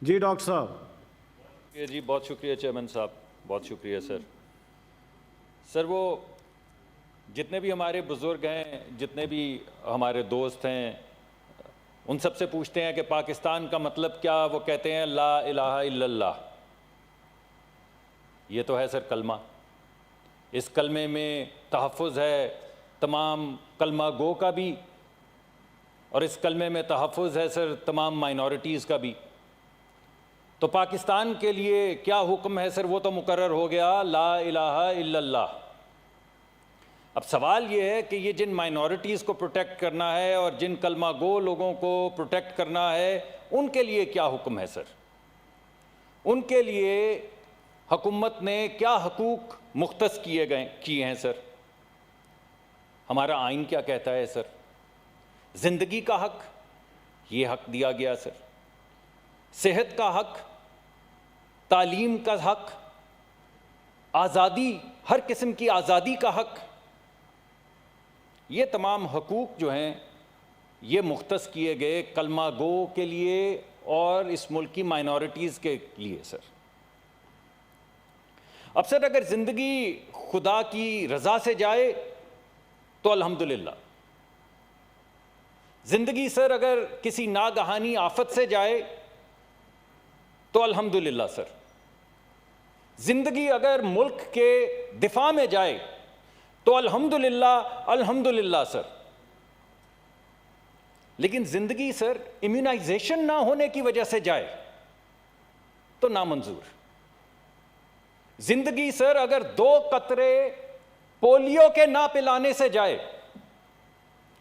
जी doctor साहब। जी बहुत शुक्रिया चेयरमैन साहब, बहुत शुक्रिया सर। सर वो जितने भी हमारे बुज़ुर्ग हैं, जितने भी हमारे दोस्त हैं, उन सब से पूछते हैं कि पाकिस्तान का मतलब क्या, वो कहते हैं ला इलाहा इल्लल्लाह। ये तो है सर कलमा। इस कलमे में तहफ़्फ़ुज़ है तमाम कलमा गो का भी, और इस कलमे में तहफ़्फ़ुज़ है सर तमाम माइनॉरिटीज़ का भी। तो पाकिस्तान के लिए क्या हुक्म है सर, वो तो मुकर्रर हो गया ला इलाहा इल्लल्लाह। अब सवाल ये है कि ये जिन माइनॉरिटीज़ को प्रोटेक्ट करना है और जिन कलमा गो लोगों को प्रोटेक्ट करना है, उनके लिए क्या हुक्म है सर? उनके लिए हुकूमत ने क्या हकूक़ मुख्तस किए हैं सर? हमारा आइन क्या कहता है सर? ज़िंदगी का हक, ये हक दिया गया सर। सेहत का हक, तालीम का हक, आज़ादी, हर किस्म की आज़ादी का हक, ये तमाम हकूक़ जो हैं ये मुख्तस किए गए कलमा गो के लिए और इस मुल्क की माइनॉरिटीज़ के लिए सर। अब सर अगर ज़िंदगी खुदा की रज़ा से जाए तो अल्हम्दुलिल्लाह। ज़िंदगी सर अगर किसी नागहानी आफत से जाए तो अल्हम्दुलिल्लाह सर। ज़िंदगी अगर मुल्क के दिफा में जाए तो अल्हम्दुलिल्लाह, अल्हम्दुलिल्लाह सर। लेकिन ज़िंदगी सर इम्यूनाइजेशन ना होने की वजह से जाए तो नामंजूर। ज़िंदगी सर अगर 2 कतरे पोलियो के ना पिलाने से जाए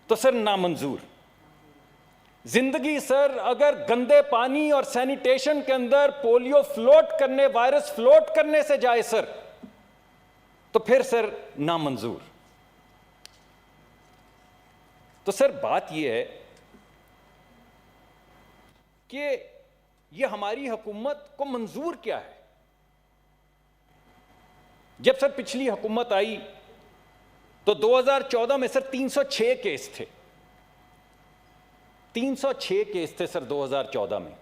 तो सर नामंजूर। ज़िंदगी सर अगर गंदे पानी और सैनिटेशन के अंदर पोलियो फ्लोट करने, वायरस फ्लोट करने से जाए सर, तो फिर सर नामंजूर। तो सर बात यह है कि ये हमारी हुकूमत को मंजूर क्या है? जब सर पिछली हुकूमत आई तो 2014 में सर 306 केस थे। 306 केस थे सर 2014 में।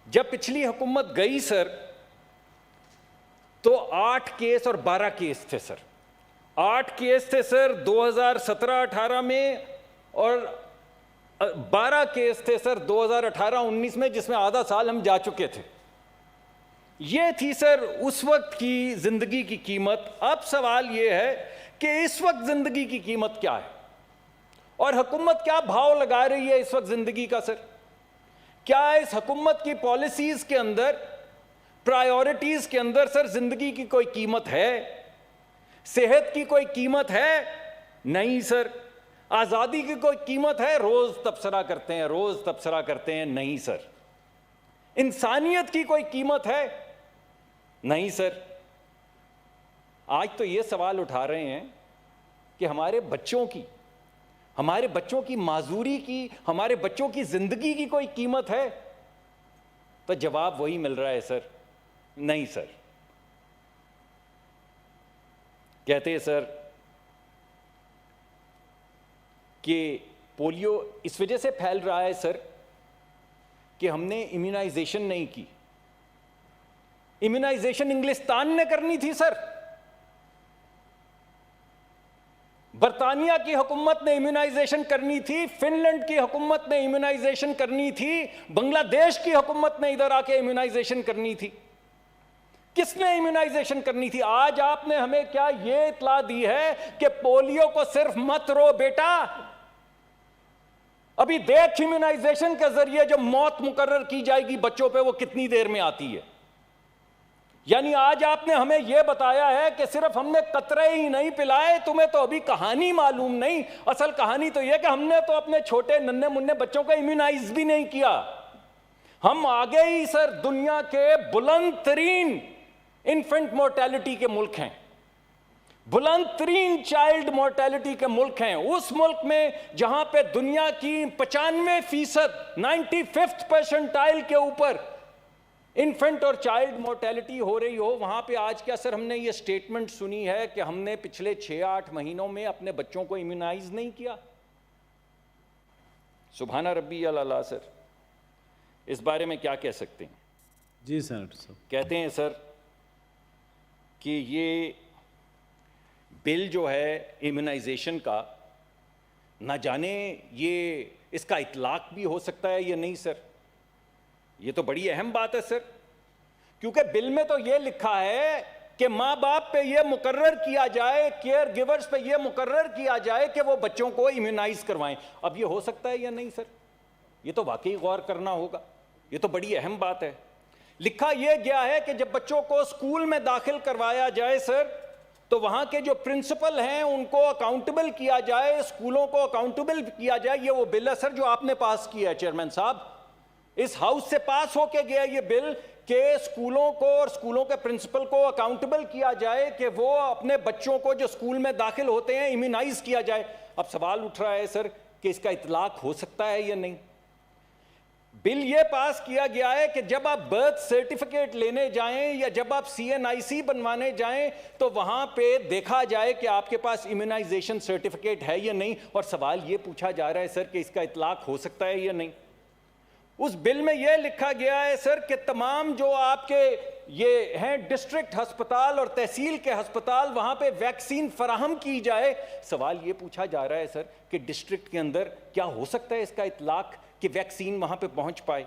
जब पिछली हुकूमत गई सर तो 8 केस और 12 केस थे सर। 8 केस थे सर 2017-18 में और 12 केस थे सर 2018-19 में, जिसमें आधा साल हम जा चुके थे। ये थी सर उस वक्त की जिंदगी की कीमत। अब सवाल ये है कि इस वक्त जिंदगी की कीमत क्या है और हुकूमत क्या भाव लगा रही है इस वक्त जिंदगी का सर? क्या इस हुकूमत की पॉलिसीज के अंदर, प्रायोरिटीज के अंदर सर जिंदगी की कोई कीमत है? सेहत की कोई कीमत है? नहीं सर। आजादी की कोई कीमत है? रोज तबसरा करते हैं, रोज तबसरा करते हैं, नहीं सर। इंसानियत की कोई कीमत है? नहीं सर। आज तो ये सवाल उठा रहे हैं कि हमारे बच्चों की माजूरी की, हमारे बच्चों की जिंदगी की कोई कीमत है? तो जवाब वही मिल रहा है सर, नहीं सर। कहते हैं सर कि पोलियो इस वजह से फैल रहा है सर कि हमने इम्यूनाइजेशन नहीं की। इम्यूनाइजेशन इंग्लिस्तान ने करनी थी सर। बरतानिया की हुकूमत ने इम्यूनाइजेशन करनी थी, फिनलैंड की हुकूमत ने इम्यूनाइजेशन करनी थी, बांग्लादेश की हुकूमत ने इधर आके इम्यूनाइजेशन करनी थी। किसने इम्यूनाइजेशन करनी थी? आज आपने हमें क्या ये इत्तला दी है कि पोलियो को सिर्फ मत रो बेटा, अभी देख इम्यूनाइजेशन के जरिए जो मौत मुकर्रर की जाएगी बच्चों पे वो कितनी देर में आती है। यानी आज आपने हमें यह बताया है कि सिर्फ हमने कतरे ही नहीं पिलाए, तुम्हें तो अभी कहानी मालूम नहीं। असल कहानी तो यह कि हमने तो अपने छोटे नन्हे मुन्ने बच्चों को इम्यूनाइज भी नहीं किया। हम आगे ही सर दुनिया के बुलंद तरीन इन्फेंट मोर्टेलिटी के मुल्क हैं, बुलंद तरीन चाइल्ड मोर्टेलिटी के मुल्क हैं। उस मुल्क में जहां पे दुनिया की 95%, 95th परसेंटाइल के ऊपर इन्फेंट और चाइल्ड मोर्टेलिटी हो रही हो, वहां पे आज क्या सर हमने ये स्टेटमेंट सुनी है कि हमने पिछले 6-8 महीनों में अपने बच्चों को इम्यूनाइज नहीं किया? सुभाना रब्बी अल्लाह। सर इस बारे में क्या कह सकते हैं? जी सेनेटर साहब। कहते हैं सर कि ये बिल जो है इम्यूनाइजेशन का, ना जाने ये इसका इतलाक भी हो सकता है या नहीं सर। ये तो बड़ी अहम बात है सर, क्योंकि बिल में तो ये लिखा है कि माँ बाप पे ये मुकर्रर किया जाए, केयर गिवर्स पे ये मुकर्रर किया जाए कि वो बच्चों को इम्यूनाइज करवाएं। अब ये हो सकता है या नहीं सर, ये तो वाकई गौर करना होगा। ये तो बड़ी अहम बात है। लिखा यह गया है कि जब बच्चों को स्कूल में दाखिल करवाया जाए सर, तो वहां के जो प्रिंसिपल हैं उनको अकाउंटेबल किया जाए, स्कूलों को अकाउंटेबल किया जाए। ये वो बिल है सर जो आपने पास किया है चेयरमैन साहब, इस हाउस से पास होके गया ये बिल कि स्कूलों को और स्कूलों के प्रिंसिपल को अकाउंटेबल किया जाए कि वो अपने बच्चों को जो स्कूल में दाखिल होते हैं इम्यूनाइज किया जाए। अब सवाल उठ रहा है सर कि इसका इतलाक हो सकता है या नहीं। बिल ये पास किया गया है कि जब आप बर्थ सर्टिफिकेट लेने जाएं या जब आप CNIC बनवाने जाएं तो वहां पे देखा जाए कि आपके पास इम्यूनाइजेशन सर्टिफिकेट है या नहीं। और सवाल ये पूछा जा रहा है सर कि इसका इतलाक हो सकता है या नहीं। उस बिल में यह लिखा गया है सर कि तमाम जो आपके ये हैं डिस्ट्रिक्ट अस्पताल और तहसील के अस्पताल, वहां पे वैक्सीन फराहम की जाए। सवाल ये पूछा जा रहा है सर कि डिस्ट्रिक्ट के अंदर क्या हो सकता है इसका इतलाक कि वैक्सीन वहां पे पहुंच पाए।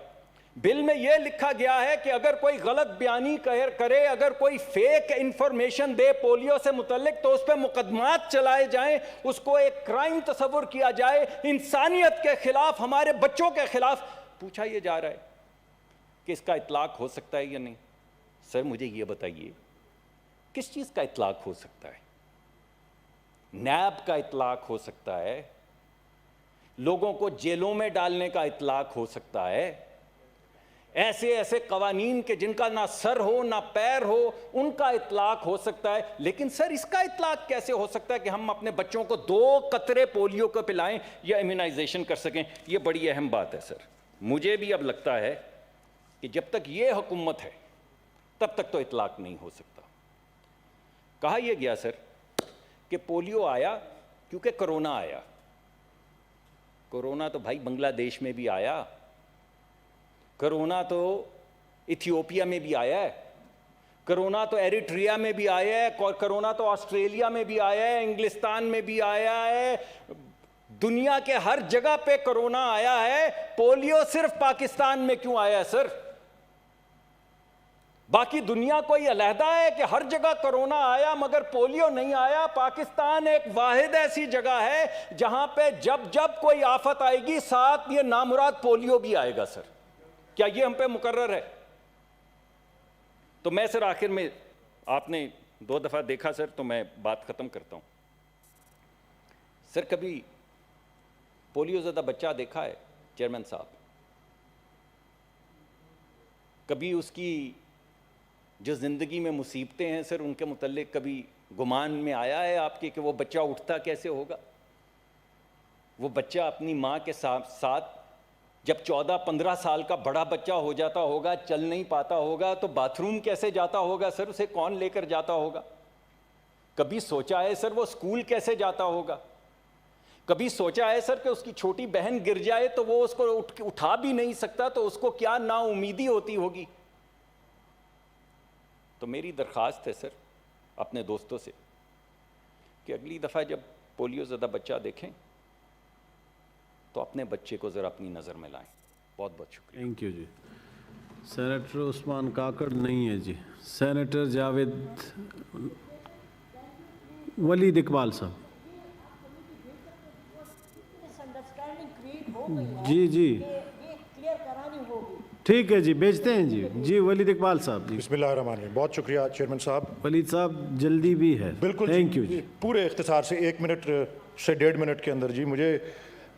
बिल में यह लिखा गया है कि अगर कोई गलत बयानी करे, अगर कोई फेक इंफॉर्मेशन दे पोलियो से मुतल्लिक, तो उस पर मुकदमात चलाए जाएं, उसको एक क्राइम तस्वुर किया जाए, इंसानियत के खिलाफ, हमारे बच्चों के खिलाफ। पूछा यह जा रहा है कि इसका इतलाक हो सकता है या नहीं। सर मुझे यह बताइए किस चीज का इतलाक हो सकता है। नैब का इतलाक हो सकता है, लोगों को जेलों में डालने का इतलाक हो सकता है, ऐसे ऐसे कवानीन के जिनका ना सर हो ना पैर हो उनका इतलाक हो सकता है। लेकिन सर इसका इतलाक कैसे हो सकता है कि हम अपने बच्चों को 2 कतरे पोलियो को पिलाएं या इम्यूनाइजेशन कर सकें। यह बड़ी अहम बात है सर। मुझे भी अब लगता है कि जब तक यह हुकूमत है तब तक तो इतलाक नहीं हो सकता। कहा यह गया सर कि पोलियो आया क्योंकि कोरोना आया। कोरोना तो भाई बांग्लादेश में भी आया, कोरोना तो इथियोपिया में भी आया है, कोरोना तो एरिट्रिया में भी आया है, कोरोना तो ऑस्ट्रेलिया में भी आया है, इंग्लिस्तान में भी आया है, दुनिया के हर जगह पे कोरोना आया है। पोलियो सिर्फ पाकिस्तान में क्यों आया है सर? बाकी दुनिया कोई अलहदा है कि हर जगह कोरोना आया मगर पोलियो नहीं आया। पाकिस्तान एक वाहिद ऐसी जगह है जहां पे जब जब कोई आफत आएगी साथ ये नामुराद पोलियो भी आएगा सर। क्या ये हम पे मुकर्रर है? तो मैं सर आखिर में, आपने 2 दफा देखा सर, तो मैं बात खत्म करता हूं। सर कभी पोलियो ज़्यादा बच्चा देखा है चेयरमैन साहब? कभी उसकी जो ज़िंदगी में मुसीबतें हैं सर उनके मुतल्लिक कभी गुमान में आया है आपके कि वो बच्चा उठता कैसे होगा? वो बच्चा अपनी माँ के साथ जब 14-15 साल का बड़ा बच्चा हो जाता होगा, चल नहीं पाता होगा, तो बाथरूम कैसे जाता होगा सर? उसे कौन लेकर जाता होगा? कभी सोचा है सर वो स्कूल कैसे जाता होगा? कभी सोचा है सर कि उसकी छोटी बहन गिर जाए तो वो उसको उठा भी नहीं सकता, तो उसको क्या नाउमीदी होती होगी? तो मेरी दरख्वास्त है सर अपने दोस्तों से कि अगली दफ़ा जब पोलियो ज़्यादा बच्चा देखें तो अपने बच्चे को ज़रा अपनी नज़र में लाएं। बहुत बहुत शुक्रिया। थैंक यू जी। सेनेटर उस्मान काकड़ नहीं है जी। सेनेटर जावेद वलीद इकबाल साहब। जी जी ठीक है जी, भेजते हैं जी। जी वलीद इकबाल साहब जी। बिस्मिल्लाहिर्रहमानिर्रहीम। बहुत शुक्रिया चेयरमैन साहब। वलीद साहब जल्दी भी है। बिल्कुल थैंक यू जी। पूरे इख्तिसार से 1 मिनट से 1.5 मिनट के अंदर जी। मुझे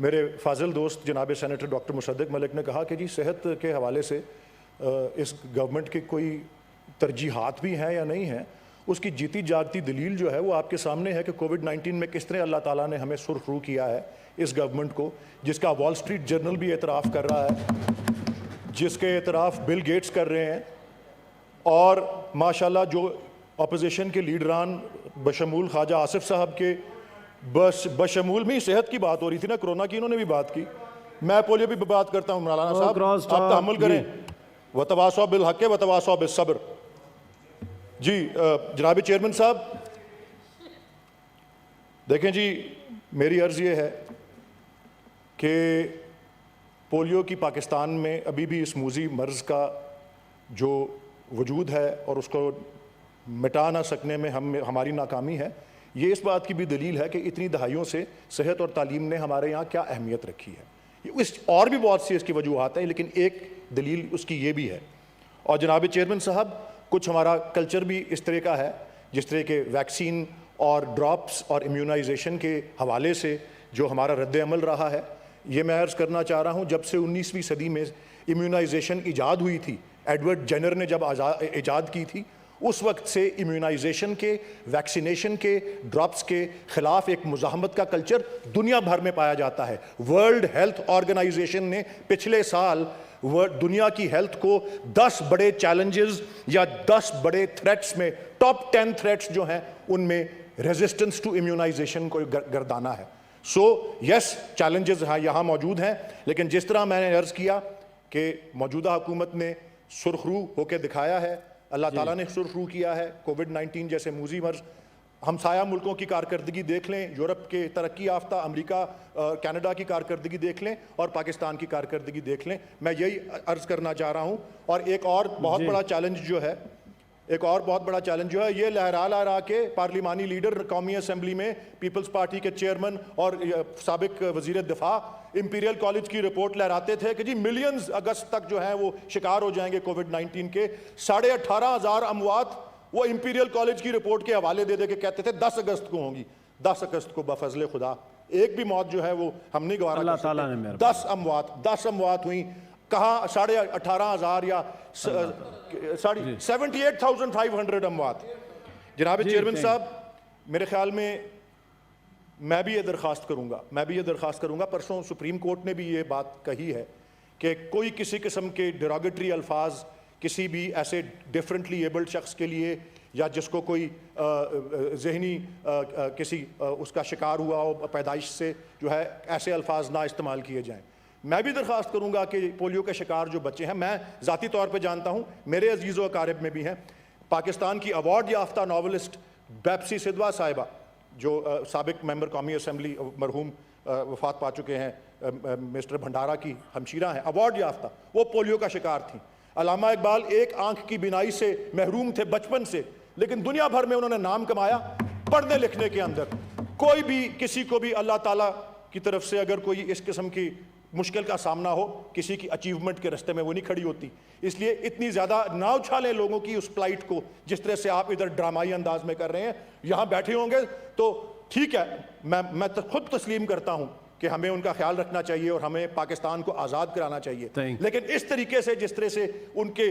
मेरे फाजिल दोस्त जनाब सेनेटर डॉक्टर मुसद्दिक मलिक ने कहा कि जी सेहत के हवाले से इस गवर्नमेंट की कोई तरजीहात भी हैं या नहीं हैं। उसकी जीती जागती दलील जो है वो आपके सामने है कि कोविड-19 में किस तरह अल्लाह ताला ने हमें सुरखरू किया है इस गवर्नमेंट को, जिसका वॉल स्ट्रीट जर्नल भी एतराफ़ कर रहा है, जिसके एतराफ़ बिल गेट्स कर रहे हैं। और माशाल्लाह जो अपोजिशन के लीडरान बशमूल ख्वाजा आसिफ साहब के बशमूल में सेहत की बात हो रही थी ना, कोरोना की इन्होंने भी बात की। मैं पोलियो भी बात करता हूँ मौलाना साहब, आप तहम्मुल करें। वतवासौ बिल हक़ वतवासौ बिस सब्र। जी जनाब चेयरमैन साहब, देखें जी, मेरी अर्ज़ ये है कि पोलियो की पाकिस्तान में अभी भी इस मूजी मर्ज़ का जो वजूद है और उसको मिटा ना सकने में हमारी नाकामी है, ये इस बात की भी दलील है कि इतनी दहाइयों से सेहत और तालीम ने हमारे यहाँ क्या अहमियत रखी है। इस और भी बहुत सी इसकी वजूहात हैं, लेकिन एक दलील उसकी ये भी है। और जनाब चेयरमैन साहब, कुछ हमारा कल्चर भी इस तरह का है, जिस तरह के वैक्सीन और ड्रॉप्स और इम्यूनाइजेशन के हवाले से जो हमारा रद्द अमल रहा है, ये मैं अर्ज़ करना चाह रहा हूँ, जब से 19वीं सदी में इम्यूनाइजेशन ईजाद हुई थी, एडवर्ड जेनर ने जब ईजाद की थी, उस वक्त से इम्यूनाइजेशन के, वैक्सीनेशन के, ड्रॉप्स के ख़िलाफ़ एक मुज़ाहमत का कल्चर दुनिया भर में पाया जाता है। वर्ल्ड हेल्थ ऑर्गेनाइजेशन ने पिछले साल दुनिया की हेल्थ को 10 बड़े चैलेंजेस या 10 बड़े थ्रेट्स में, टॉप 10 थ्रेट्स जो हैं, उनमें रेजिस्टेंस टू इम्यूनाइजेशन को गर्दाना है। सो यस, चैलेंजेस यहाँ मौजूद हैं, लेकिन जिस तरह मैंने अर्ज़ किया कि मौजूदा हुकूमत ने सुरखरू होकर दिखाया है, अल्लाह ताला ने सुरखरू किया है। कोविड-19 जैसे मूजी मर्ज, हमसाया मुल्कों की कारकर्दगी देख लें, यूरोप के तरक्की याफ्ता, अमेरिका, कनाडा की कारकर्दगी देख लें और पाकिस्तान की कारकर्दगी देख लें। मैं यही अर्ज़ करना चाह रहा हूँ। और एक और बहुत बड़ा चैलेंज जो है, ये लहरा के पार्लिमानी लीडर कौमी असम्बली में पीपल्स पार्टी के चेयरमैन और साबिक वज़ीर दिफा इंपीरियल कॉलेज की रिपोर्ट लहराते थे कि जी मिलियंस अगस्त तक जो है वो शिकार हो जाएंगे कोविड-19 के। 18,500 अमवात वो इंपीरियल कॉलेज की रिपोर्ट के हवाले दे के कहते थे 10 अगस्त को होंगी। 10 अगस्त को बफजले खुदा एक भी मौत जो है वो हम नहीं गवारा कर सकते। 10 अमवात हुई। कहाँ 18,500 या 78,500 अमवात। जनाब चेयरमैन साहब, मेरे ख्याल में मैं भी ये दरख्वास्त करूँगा, परसों सुप्रीम कोर्ट ने भी ये बात कही है कि कोई किसी किस्म के डिरोगेटरी अल्फाज किसी भी ऐसे डिफरेंटली एबल्ड शख्स के लिए या जिसको कोई जहनी किसी उसका शिकार हुआ हो पैदाइश से, जो है ऐसे अल्फाज ना इस्तेमाल किए जाएं। मैं भी दरख्वास्त करूँगा कि पोलियो के शिकार जो बच्चे हैं, मैं ज़ाती तौर पे जानता हूँ, मेरे अजीज़ व अकारिब में भी हैं, पाकिस्तान की अवार्ड याफ्ता नावलिस्ट बैप्सी सिद्धवा साहिबा, जो साबिक मेंबर कौमी असम्बली मरहूम वफात पा चुके हैं, मिस्टर भंडारा की हमशीरा हैं, अवार्ड याफ्ता, वो पोलियो का शिकार थी। अल्लामा इकबाल एक आंख की बिनाई से महरूम थे बचपन से, लेकिन दुनिया भर में उन्होंने नाम कमाया पढ़ने लिखने के अंदर। कोई भी किसी को भी अल्लाह ताला की तरफ से अगर कोई इस किस्म की मुश्किल का सामना हो, किसी की अचीवमेंट के रास्ते में वो नहीं खड़ी होती। इसलिए इतनी ज़्यादा ना उछालें लोगों की उस फ्लाइट को जिस तरह से आप इधर ड्रामाई अंदाज में कर रहे हैं। यहाँ बैठे होंगे तो ठीक है, मैं तो खुद तस्लीम करता हूँ कि हमें उनका ख्याल रखना चाहिए और हमें पाकिस्तान को आज़ाद कराना चाहिए, लेकिन इस तरीके से जिस तरह से उनके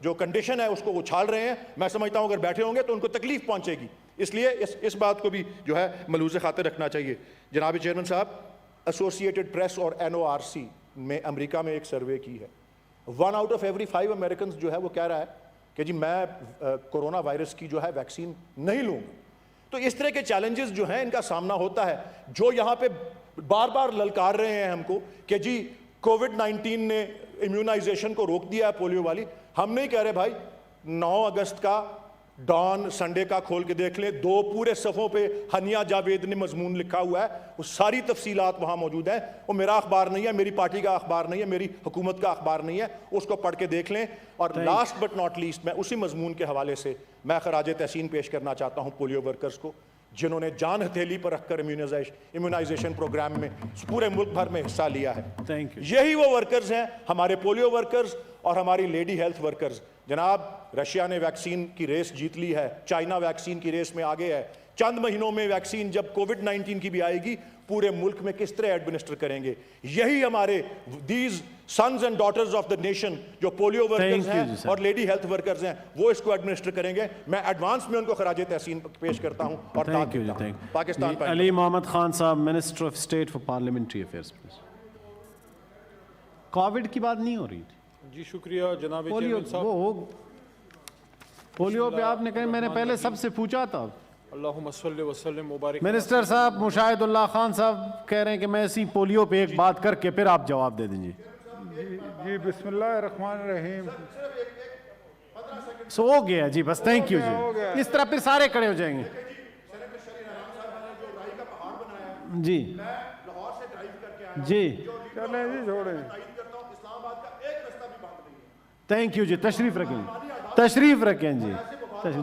जो कंडीशन है उसको उछाल रहे हैं, मैं समझता हूँ अगर बैठे होंगे तो उनको तकलीफ पहुँचेगी। इसलिए इस बात को भी जो है मलूज़ खातिर रखना चाहिए। जनाब चेयरमैन साहब, एसोसिएटेड प्रेस और NORC में अमेरिका में एक सर्वे की है, 1 out of every 5 अमेरिकन जो है वो कह रहा है कि जी मैं कोरोना वायरस की जो है वैक्सीन नहीं लूँगा। तो इस तरह के चैलेंजेस जो हैं इनका सामना होता है। जो यहाँ पे बार बार ललकार रहे हैं हमको कि जी कोविड-19 ने इम्यूनाइजेशन को रोक दिया है पोलियो वाली, हम नहीं कह रहे भाई। 9 अगस्त का डॉन संडे का खोल के देख लें, 2 पूरे सफ़ों पे हनिया जावेद ने मजमून लिखा हुआ है, वो सारी तफसीलात वहाँ मौजूद है। वो मेरा अखबार नहीं है, मेरी पार्टी का अखबार नहीं है, मेरी हुकूमत का अखबार नहीं है, उसको पढ़ के देख लें। और लास्ट बट नॉट लीस्ट, मैं उसी मजमून के हवाले से मैं खराज तहसीन पेश करना चाहता हूँ पोलियो वर्कर्स को, जिन्होंने जान हथेली पर रखकर इम्यूनाइजेशन प्रोग्राम में पूरे मुल्क भर में हिस्सा लिया है। यही वो वर्कर्स हैं, हमारे पोलियो वर्कर्स और हमारी लेडी हेल्थ वर्कर्स। जनाब, रशिया ने वैक्सीन की रेस जीत ली है, चाइना वैक्सीन की रेस में आगे है। चंद महीनों में वैक्सीन जब कोविड-19 की भी आएगी, पूरे मुल्क में किस तरह एडमिनिस्टर करेंगे। यही हमारे these sons and daughters of the nation जो पोलियो वर्कर्स हैं और लेडी हेल्थ वर्कर्स हैं, वो इसको एडमिनिस्टर करेंगे। मैं एडवांस में उनको खराज तहसीन पेश करता हूँ और पाकिस्तान। अली मोहम्मद खान साहब, minister of state for parliamentary affairs. Covid की बात नहीं हो रही थी जी, शुक्रिया जनाब चेयरमैन साहब। पोलियो पे आपने कहा, मैंने पहले सबसे पूछा था। अल्लाहुम्मा सल्ली व सल्लिम मुबारक। मिनिस्टर साहब, मुशाहिदुल्लाह खान साहब कह रहे हैं कि मैं इसी पोलियो पे एक बात करके फिर आप जवाब दे दीजिए। जी बिस्मिल्लाहिर्रहमानिर्रहीम। सो हो गया जी, बस थैंक यू हो जी। गया। इस तरह फिर सारे खड़े हो जाएंगे जी जी। चलें जी, छोड़ें। थैंक यू जी, तशरीफ रखें, तशरीफ रखें जी, तशरीफ।